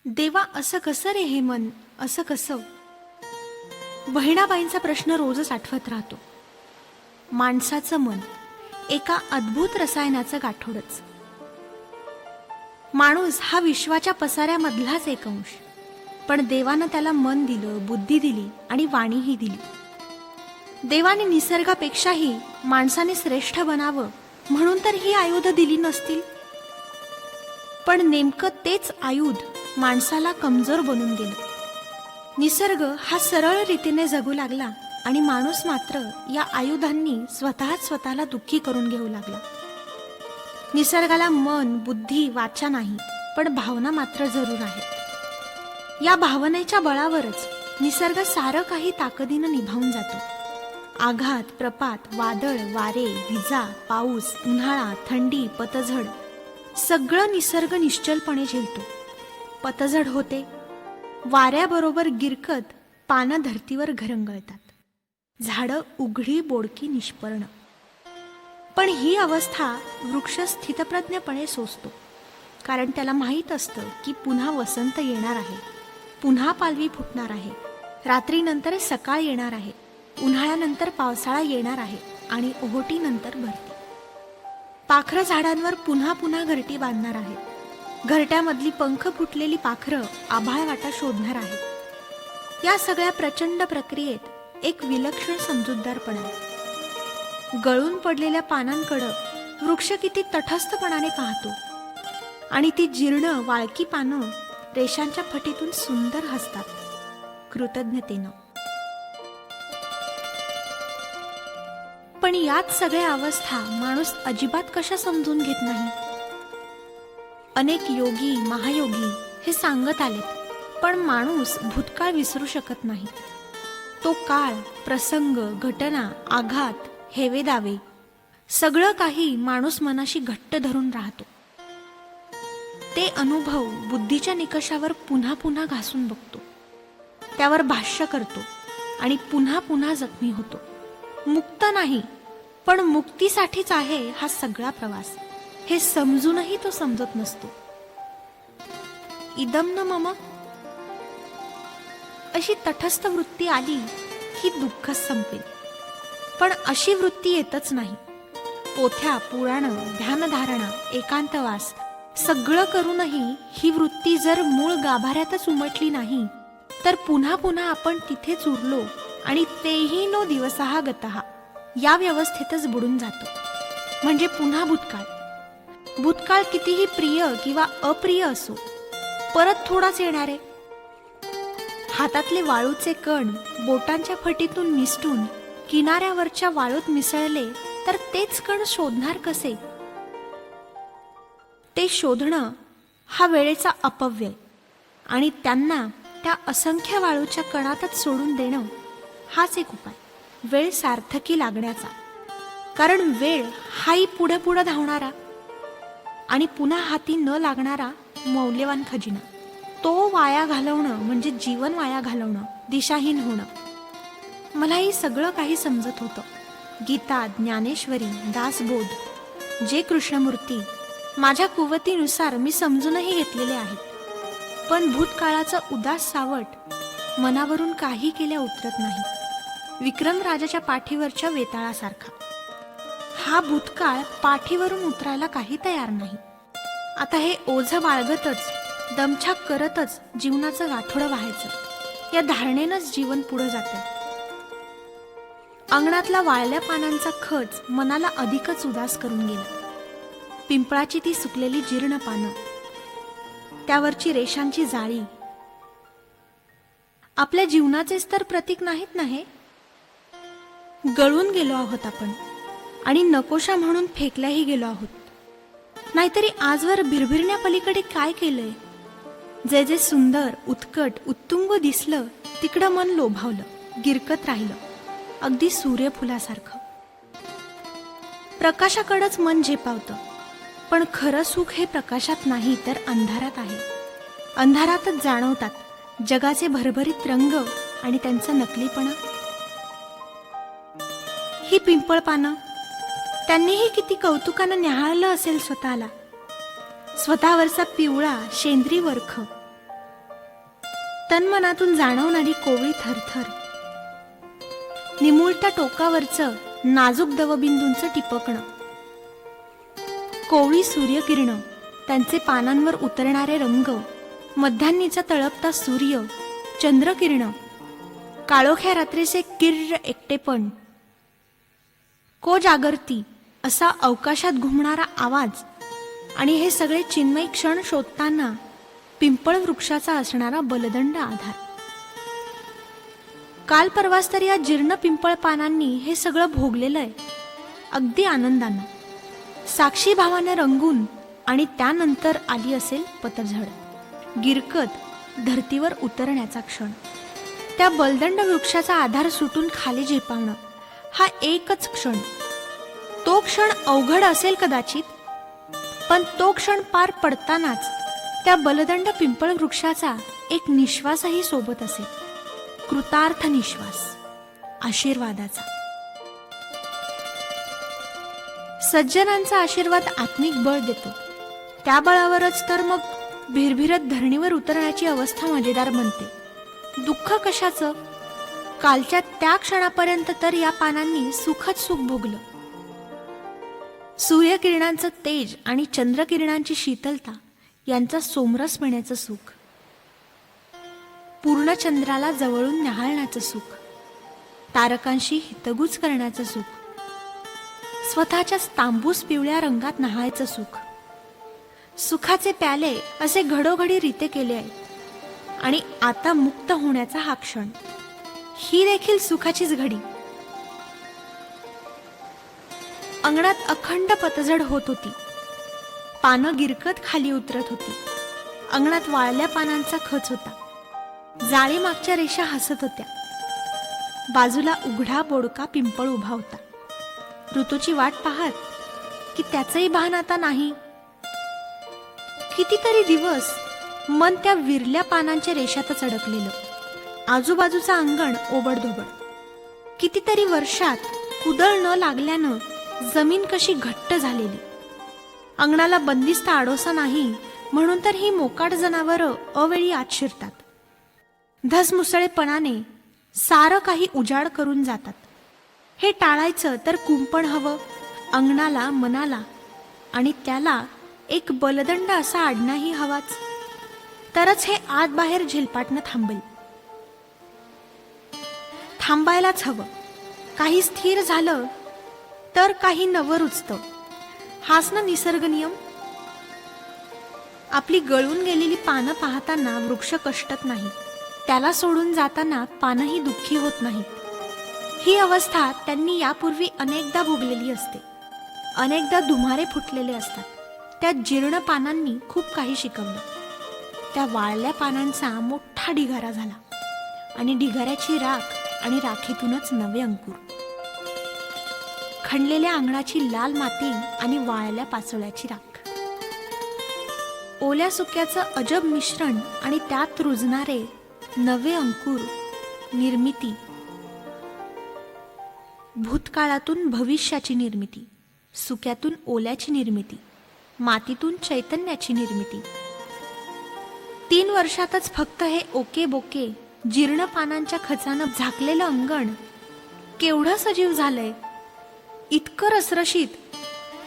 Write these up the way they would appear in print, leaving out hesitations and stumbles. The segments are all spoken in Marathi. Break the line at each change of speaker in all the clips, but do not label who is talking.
देवा असं कसं रे हे मन, असं कसं? बहिणाबाईंचा प्रश्न रोजच आठवत राहतो. माणसाचं मन एका अद्भुत रसायनाचं गाठोडच. माणूस हा विश्वाच्या पसाऱ्यामधलाच एक अंश, पण देवानं त्याला मन दिलं, बुद्धी दिली आणि वाणीही दिली. देवाने निसर्गापेक्षाही माणसाने श्रेष्ठ बनावं म्हणून तर ही आयुध दिली नसतील, पण नेमकं तेच आयुध माणसाला कमजोर बनून गेलं. निसर्ग हा सरळ रीतीने जगू लागला आणि माणूस मात्र या आयुधांनी स्वतःला दुःखी करून घेऊ लागला. निसर्गाला मन, बुद्धी, वाचा नाही, पण भावना मात्र जरूर आहे. या भावनेच्या बळावरच निसर्ग सारं काही ताकदीनं निभावून जातो. आघात, प्रपात, वादळ, वारे, विजा, पाऊस, उन्हाळा, थंडी, पतझड सगळं निसर्ग निश्चलपणे झेलतो. पतझड होते, वाऱ्याबरोबर गिरकत पानं धरतीवर घरंगळतात, झाडं उघडी बोडकी निष्पर्ण. पण ही अवस्था वृक्ष स्थितप्रज्ञपणे सोसतो, कारण त्याला माहीत असतं की पुन्हा वसंत येणार आहे, पुन्हा पालवी फुटणार आहे, रात्रीनंतर सकाळ येणार आहे, उन्हाळ्यानंतर पावसाळा येणार आहे आणि ओहोटीनंतर भरती. पाखरं झाडांवर पुन्हा पुन्हा घरटी बांधणार आहेत. घरट्यामधली पंख फुटलेली पाखरं आभाळ वाटा शोधणार आहेत. या सगळ्या प्रचंड प्रक्रियेत एक विलक्षण समजूतदारपणा आहे. गळून पडलेल्या पानांकडं वृक्ष किती तटस्थपणाने पाहतो आणि ती जीर्ण वाळकी पानं रेषांच्या फटीतून सुंदर हसतात कृतज्ञतेनं. पण यात सगळ्या अवस्था माणूस अजिबात कशा समजून घेत नाही. अनेक योगी, महायोगी हे सांगत आलेत, पण माणूस भूतकाळ विसरू शकत नाही. तो काळ, प्रसंग, घटना, आघात, हेवे दावे सगळं काही माणूस मनाशी घट्ट धरून राहतो. ते अनुभव बुद्धीच्या निकषावर पुन्हा पुन्हा घासून बघतो, त्यावर भाष्य करतो आणि पुन्हा पुन्हा जखमी होतो. मुक्त नाही, पण मुक्तीसाठीच आहे हा सगळा प्रवास, हे समजूनही तो समजत नसतो. इदम न मम अशी तटस्थ वृत्ती आली की दुःखच संपेल. पण अशी वृत्ती येतच नाही. पोथ्या, पुराण, ध्यानधारणा, एकांतवास सगळं करूनही ही वृत्ती जर मूळ गाभाऱ्यातच उमटली नाही, तर पुन्हा पुन्हा आपण तिथेच उरलो आणि तेही नो दिवसहा गतहा या व्यवस्थेतच बुडून जातो. म्हणजे पुन्हा भूतकाळ. भूतकाळ कितीही प्रिय किंवा अप्रिय असो, परत थोडाच येणार आहे. हातातले वाळूचे कण बोटांच्या फटीतून निसटून किनाऱ्यावरच्या वाळूत मिसळले तर तेच कण शोधणार कसे? ते शोधणं हा वेळेचा अपव्यय आणि त्यांना त्या असंख्य वाळूच्या कणातच सोडून देणं हाच एक उपाय वेळ सार्थकी लागण्याचा. कारण वेळ हाही पुढे पुढे धावणारा आणि पुन्हा हाती न लागणारा मौल्यवान खजिना. तो वाया घालवणं म्हणजे जीवन वाया घालवणं, दिशाहीन होणं. मलाही सगळं काही समजत होतं. गीता, ज्ञानेश्वरी, दासबोध, जे कृष्णमूर्ती माझ्या कुवतीनुसार मी समजूनही घेतलेले आहेत. पण भूतकाळाचं उदास सावट मनावरून काही केल्या उतरत नाही, विक्रमराजाच्या पाठीवरच्या वेताळासारखा. हा भूतकाळ पाठीवरून उतरायला काही तयार नाही. आता हे ओझं बाळगतच, दमछाक करतच जीवनाचं गाठोडं व्हायचं, या धारणेनंच जीवन पुढे जाते. अंगणातला वाळल्या पानांचा खच मनाला अधिकच उदास करून गेला. पिंपळाची ती सुकलेली जीर्ण पानं, त्यावरची रेषांची जाळी आपल्या जीवनाचेच तर प्रतीक नाहीत ना हे? गळून गेलो आहोत आपण आणि नकोशा म्हणून फेकल्याही गेलो आहोत. नाहीतरी आजवर भिरभिरण्यापलीकडे काय केलंय? जे जे सुंदर, उत्कट, उत्तुंग दिसलं तिकडं मन लोभावलं, गिरकत राहिलं, अगदी सूर्यफुलासारखं. प्रकाशाकडंच मन झेपावतं, पण खरं सुख हे प्रकाशात नाही तर अंधारात आहे. अंधारातच जाणवतात जगाचे भरभरीत रंग आणि त्यांचा नकलीपणा. ही पिंपळ पानं, त्यांनीही किती कौतुकानं न्याहाळलं असेल स्वतःला. स्वतःवरचा पिवळा शेंद्री वरख, तन्मनातून जाणवणारी कोवळी थरथर, निमुळत्या टोकावरचं नाजूक दवबिंदूंचं टिपकणं, कोवळी सूर्यकिरणं, त्यांचे पानांवर उतरणारे रंग, मध्यान्नीचा तळपता सूर्य, चंद्रकिरणं, काळोख्या रात्रीचे किर्र एकटेपण, को जागरती असा अवकाशात घुमणारा आवाज आणि हे सगळे चिन्मयी क्षण शोधताना पिंपळ वृक्षाचा असणारा बलदंड आधार. काल परवाच तर या जीर्ण पिंपळ पानांनी हे सगळं भोगलेलं आहे, अगदी आनंदानं, साक्षी भावाने रंगून. आणि त्यानंतर आली असेल पतझड, गिरकत धरतीवर उतरण्याचा क्षण. त्या बलदंड वृक्षाचा आधार सुटून खाली झेपावणं हा एकच क्षण. तो क्षण अवघड असेल कदाचित, पण तो क्षण पार पडतानाच त्या बलदंड पिंपळ वृक्षाचा एक निश्वासही सोबत असेल, कृतार्थ निश्वास, आशीर्वादाचा. सज्जनांचा आशीर्वाद आत्मिक बळ देतो. त्या बळावरच तर मग भिरभिरत धरणीवर उतरण्याची अवस्था मजेदार बनते. दुःख कशाचं? कालच्या त्या क्षणापर्यंत तर या पानांनी सुखच सुख भोगलं. सूर्यकिरणांचं तेज आणि चंद्रकिरणांची शीतलता यांचा सोमरस मिळण्याचं सुख, पूर्ण चंद्राला जवळून न्याहाळण्याचं सुख, तारकांशी हितगुज करण्याचं सुख, स्वतःच्याच तांबूस पिवळ्या रंगात न्हाहायचं सुख. सुखाचे प्याले असे घडोघडी रीते केले आहेत. आणि आता मुक्त होण्याचा हा क्षण, ही देखील सुखाचीच घडी. अंगणात अखंड पतझड होत होती. पानं गिरकत खाली उतरत होती. अंगणात वाळल्या पानांचा खच होता. जाळी मागच्या रेषा हसत होत्या. बाजूला उघडा बोडका पिंपळ उभा होता. ऋतूची वाट पाहत की त्याचंही भान आता नाही. कितीतरी दिवस मन त्या विरल्या पानांच्या रेषातच अडकलेलं. आजूबाजूचं अंगण ओबडधोबड. कितीतरी वर्षात कुदळ न लागल्यानं जमीन कशी घट्ट झालेली. अंगणाला बंदिस्त आडोसा नाही म्हणून तर ही मोकाट जनावरं अवेळी आत शिरतात. धसमुसळेपणाने सारं काही उजाड करून जातात. हे टाळायचं तर कुंपण हवं अंगणाला, मनाला, आणि त्याला एक बलदंड असा आडणाही हवाच. तरच हे आत बाहेर झेलपाटणं थांबेल. थांबायलाच हवं. काही स्थिर झालं तर काही नवं रुजतं. हाच ना निसर्ग नियम. आपली गळून गेलेली पानं पाहताना वृक्ष कष्टत नाही. त्याला सोडून जाताना पानंही दुःखी होत नाहीत. ही अवस्था त्यांनी यापूर्वी अनेकदा भोगलेली असते. अनेकदा धुमारे फुटलेले असतात. त्या जीर्ण पानांनी खूप काही शिकवलं. त्या वाळल्या पानांचा मोठा ढिगारा झाला आणि ढिगाऱ्याची राख आणि राखीतूनच नवे अंकुर. खणलेल्या अंगणाची लाल माती आणि वाळल्या पाचोळ्याची राख, ओल्या सुक्याचं अजब मिश्रण आणि त्यात रुजणारे नवे अंकुर, निर्मिती. भूतकाळातून भविष्याची निर्मिती, सुक्यातून ओल्याची निर्मिती, मातीतून चैतन्याची निर्मिती. 3 वर्षातच फक्त हे ओके बोके जीर्ण पानांच्या खचानं झाकलेलं अंगण केवढं सजीव झालंय. इतकं रसरशीत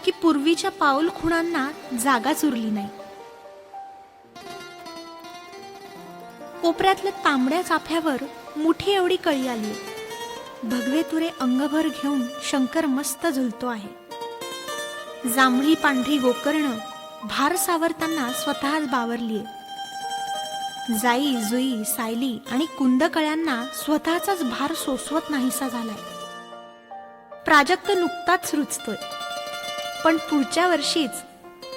की पूर्वीच्या पाऊल खुणांना जागाच उरली नाही. कोपऱ्यातल्या तांबड्या चाफ्यावर मुठी एवढी कळी आली. भगवे तुरे अंगभर घेऊन शंकर मस्त झुलतो आहे. जांभळी पांढरी गोकर्ण भार सावरताना स्वतःच बावरलीये. जाई, जुई, सायली आणि कुंदकळ्यांना स्वतःचाच भार सोसवत नाहीसा झालाय. प्राजक्त नुकताच रुजतोय, पण पुढच्या वर्षीच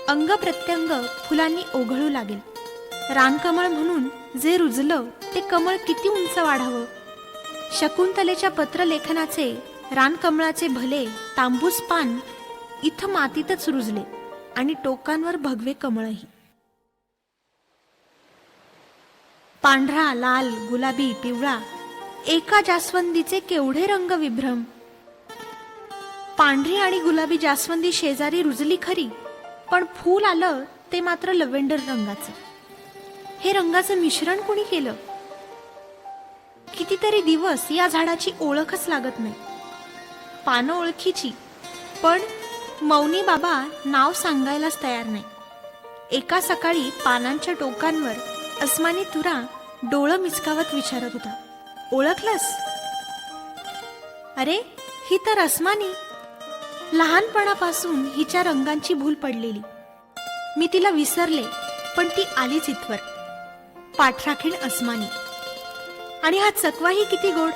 अंग प्रत्यंग फुलांनी ओघळू लागेल. रानकमळ म्हणून जे रुजलं ते कमळ किती उंच वाढावं. शकुंतलेच्या पत्रलेखनाचे रानकमळाचे भले तांबूस पान इथं मातीतच रुजले आणि टोकांवर भगवे कमळही. पांढरा, लाल, गुलाबी, पिवळा एका जास्वंदीचे केवढे रंग विभ्रम. पांढरी आणि गुलाबी जास्वंदी शेजारी रुजली खरी, पण फूल आलं ते मात्र लव्हेंडर रंगाचं. हे रंगाचं मिश्रण कोणी केलं? कितीतरी दिवस या झाडाची ओळखच लागत नाही. पानं ओळखीची, पण मौनी बाबा नाव सांगायलाच तयार नाही. एका सकाळी पानांच्या टोकांवर अस्मानी तुरा डोळं मिचकावत विचारत होता, ओळखलंस? अरे, ही तर अस्मानी. लहानपणापासून हिच्या रंगांची भूल पडलेली. मी तिला विसरले, पण ती आलीच इथवर. पाठराखीण अस्मानी. आणि हा चकवाही किती गोड.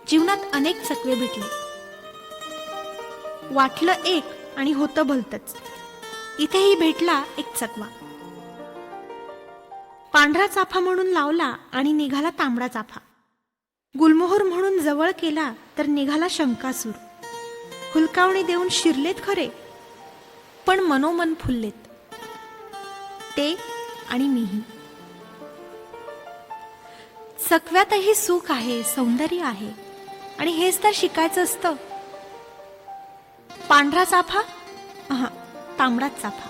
जीवनात अनेक चकवे भेटले. वाटलं एक आणि होतं भलतंच. इथेही भेटला एक चकवा. पांढरा चाफा म्हणून लावला आणि निघाला तांबडा चाफा. गुलमोहर म्हणून जवळ केला तर निघाला शंकासूर. हुलकावणी देऊन शिरलेत खरे, पण मनोमन फुललेत. ते आणि मीही. चकव्यातही सुख आहे, सौंदर्य आहे, आणि हेच तर शिकायचं असतं. पांढरा चाफा, तांबडाच चाफा.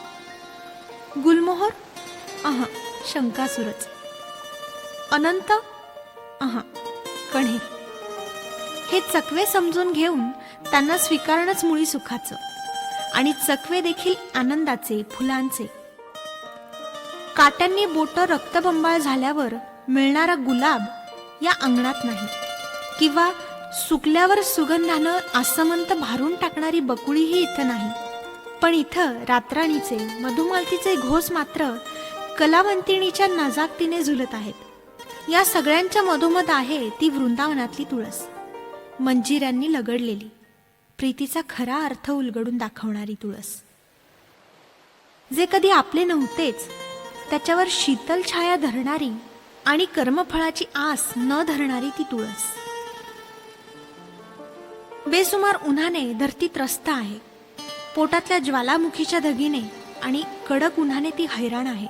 गुलमोहर, शंकासूरच. अनंत, कण्हेर. हे चकवे समजून घेऊन त्यांना स्वीकारणंच मुळी सुखाचं. आणि चकवे देखील आनंदाचे, फुलांचे. काट्यांनी बोटं रक्तबंबाळ झाल्यावर मिळणारा गुलाब या अंगणात नाही, किंवा सुकल्यावर सुगंधानं आसमंत भारून टाकणारी बकुळीही इथं नाही. पण इथं रातराणीचे, मधुमालतीचे घोष मात्र कलावंतिणीच्या नजाकतीने झुलत आहेत. या सगळ्यांच्या मधोमध आहे ती वृंदावनातली तुळस, मंजिऱ्यांनी लगडलेली, प्रीतीचा खरा अर्थ उलगडून दाखवणारी तुळस. जे कधी आपले नव्हतेच त्याच्यावर शीतल छाया धरणारी आणि कर्मफळाची आस न धरणारी ती तुळस. बेसुमार उन्हाने धरती त्रस्त आहे. पोटातल्या ज्वालामुखीच्या धगीने आणि कडक उन्हाने ती हैराण आहे.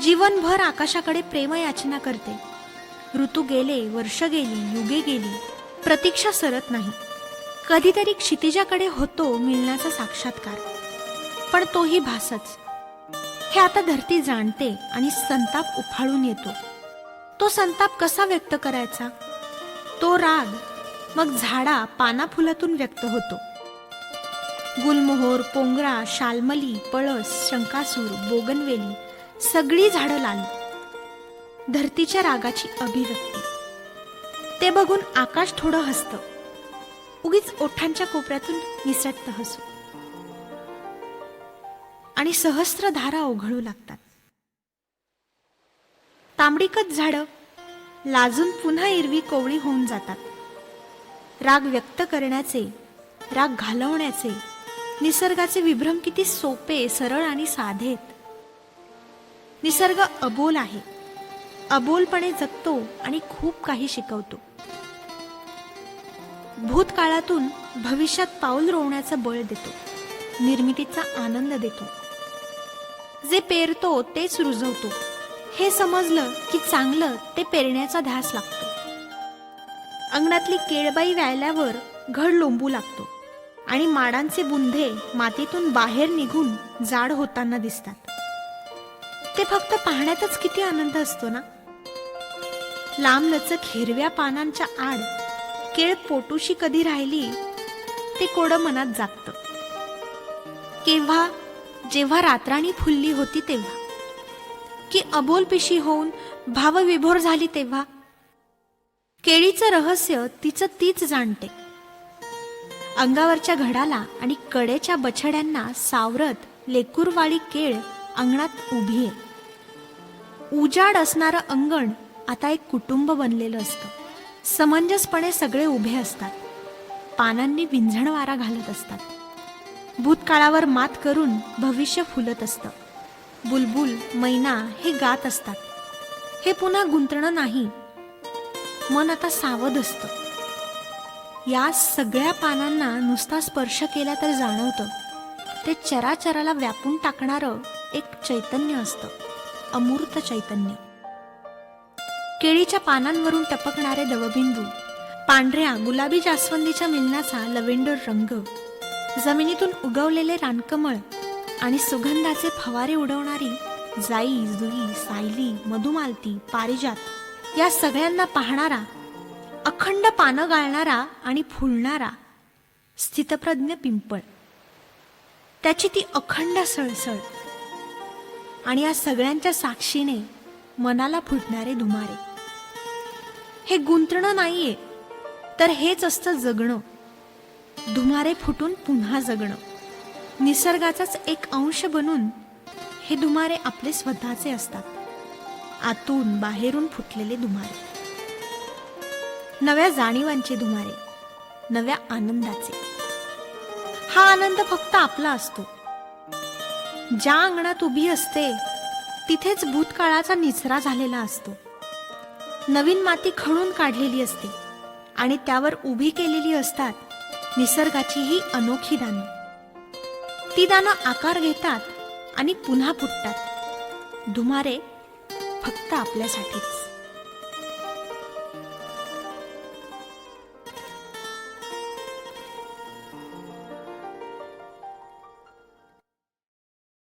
जीवनभर आकाशाकडे प्रेमयाचना करते. ऋतू गेले, वर्ष गेली, युगे गेली, प्रतीक्षा सरत नाही. कधीतरी क्षितिजाकडे होतो मिळण्याचा साक्षात्कार, पण तोही भासच. हे आता धरती जाणते आणि संताप उफाळून येतो. तो संताप कसा व्यक्त करायचा? तो राग मग झाडा पाना फुलातून व्यक्त होतो. गुलमोहर, पोंगरा, शालमली, पळस, शंकासूर, बोगनवेली सगळी झाडं लाल. धरतीच्या रागाची अभिव्यक्ती. ते बघून आकाश थोडं हसतं, उगीच ओठांच्या कोपऱ्यातून निसटतं हसू. आणि सहस्र धारा ओघळू लागतात. तांबडीकच झाडं लाजून पुन्हा इरवी कोवळी होऊन जातात. राग व्यक्त करण्याचे, राग घालवण्याचे निसर्गाचे विभ्रम किती सोपे, सरळ आणि साधेत. निसर्ग अबोल आहे, अबोलपणे जगतो आणि खूप काही शिकवतो. भूतकाळातून भविष्यात पाऊल रोवण्याचं बळ देतो, निर्मितीचा आनंद देतो. जे पेरतो तेच रुजवतो. हे समजलं की चांगलं ते पेरण्याचा ध्यास लागतो. अंगणातली केळबाई व्यायल्यावर घड लोंबू लागतो आणि माडांचे बुंधे मातीतून बाहेर निघून जाड होताना दिसतात. ते फक्त पाहण्यातच किती आनंद असतो ना. लांबलचक हिरव्या पानांच्या आड केळ पोटूशी कधी राहिली ते कोडं मनात जागतं. केव्हा, जेव्हा रातराणी फुलली होती तेव्हा, की अबोल पिशी होऊन भावविभोर झाली तेव्हा. केळीचं रहस्य तिचं तीच जाणते. अंगावरच्या घडाला आणि कडेच्या बछड्यांना सावरत लेकूरवाळी केळ अंगणात उभी आहे. उजाड असणारं अंगण आता एक कुटुंब बनलेलं असतं. समंजसपणे सगळे उभे असतात. पानांनी विंझण वारा घालत असतात. भूतकाळावर मात करून भविष्य फुलत असतं. बुलबुल, मैना हे गात असतात. हे पुन्हा गुंतणं नाही. मन आता सावध असतं. या सगळ्या पानांना नुसता स्पर्श केला तर जाणवतं ते चराचराला व्यापून टाकणारं एक चैतन्य असतं, अमूर्त चैतन्य. केळीच्या पानांवरून टपकणारे दवबिंदू, पांढऱ्या गुलाबी जास्वंदीच्या मिलनाचा लव्हेंडर रंग, जमिनीतून उगवलेले रानकमळ आणि सुगंधाचे फवारे उडवणारी जाई, जुई, सायली, मधुमालती, पारिजात या सगळ्यांना पाहणारा, अखंड पानं गाळणारा आणि फुलणारा स्थितप्रज्ञ पिंपळ, त्याची ती अखंड सळसळ आणि या सगळ्यांच्या साक्षीने मनाला फुटणारे धुमारे. हे गुंतणं नाहीये, तर हेच असतं जगणं. धुमारे फुटून पुन्हा जगणं. निसर्गाचाच एक अंश बनून हे धुमारे आपले स्वतःचे असतात, आतून बाहेरून फुटलेले धुमारे. नव्या जाणीवांचे धुमारे, नव्या आनंदाचे. हा आनंद फक्त आपला असतो. ज्या अंगणात उभी असते तिथेच भूतकाळाचा निचरा झालेला असतो. नवीन माती खणून काढलेली असते आणि त्यावर उभी केलेली असतात निसर्गाची ही अनोखी दानं. ती दानं आकार घेतात आणि पुन्हा फुटतात. धुमारे फक्त आपल्यासाठीच.